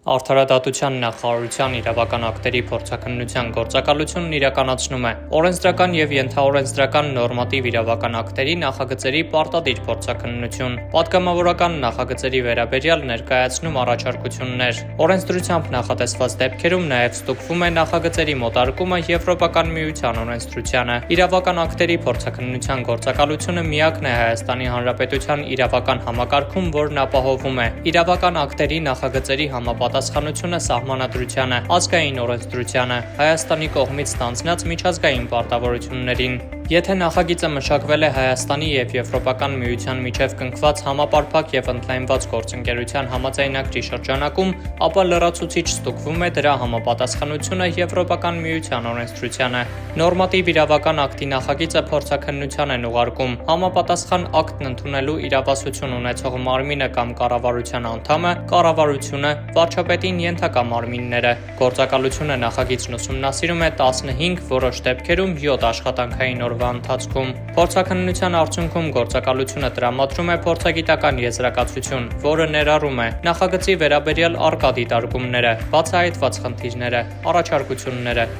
Արդարադատության նախարարության իրավական ակտերի փորձաքննության գործակալությունն իրականացնում է օրենսդրական և ենթաօրենսդրական նորմատիվ իրավական ակտերի նախագծերի պարտադիր փորձաքննություն, պատգամավորական նախագծերի վերաբերյալ ներկայացնում առաջարկություններ։ Օրենսդրությամբ նախատեսված դեպքերում նաև ստուգվում է նախագծերի մոտարկումը Եվրոպական միության օրենսդրությանը։ Իրավական ակտերի փորձաքննության գործակալությունը միակն է Հայաստանի Հանրապետության իրավական համակարգում, որն ապահովում է իրավական ակտերի նախագծերի համապատասխանությունը սահմանադրությանը, ազգային օրենսդրությանը, Հայաստանի կողմից ստանձնած միջազգային պարտավորություններին։ Եթե նախագիծը մշակվել է Հայաստանի և Եվրոպական միության միջև կնքված համապարփակ և ընդլայնված գործընկերության համաձայնագրի շրջանակում, ապա լրացուցիչ ստուգվում է դրա համապատասխանությունը Եվրոպական միության օրենսդրությանը։ Նորմատիվ իրավական ակտի նախագիծը փորձաքննության են ուղարկում համապատասխան ակտն ընդունելու իրավասություն ունեցող մարմինը կամ կառավարության անդամը, կառավարությունը, վարչապետին ենթակա մարմինները։ Գործակալությունը նախագիծն ուսումնասիրում է 15, որոշ դեպքերում 7 աշխատանքային օրվա ընթացքում։ Փորձաքննության արդյունքում գործակալությունը տրամադրում է փորձագիտական եզրակացություն, որը ներառում է նախագծի վերաբերյալ առկա դիտարկումները, բացահայտված խնդիրները, առաջարկությունները։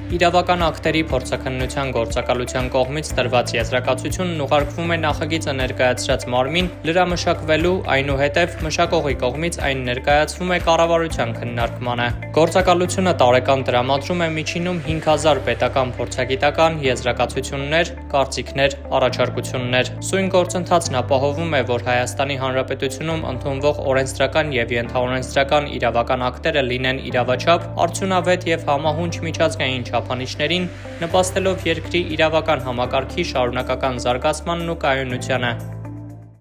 Իրավական ակտերի փորձաքննության գործակալության կողմից տրված եզրակացությունն ուղարկվում է նախագիծը ներկայացրած մարմին լրամշակվելու, այնուհետև մշակողի կողմից այն ներկայացվում է կառավարության քննարկմանը։ Գործակալությունը տարեկան տրամադրում է միջինում 5000 պետական փորձագիտական եզրակացություններ, կարծիքներ, առաջարկություններ։ Սույն գործընթացն ապահովում է, որ Հայաստանի Հանրապետությունում ընդունվող օրենսդրական և ենթաօրենսդրական իրավական ակտերը լինեն իրավաչափ, արդյունավետ և համահունչ միջազգային չափանիշներին, նպաստելով երկրի իրավական համակարգի շարունակական զարգացմանն ու կայունությանը։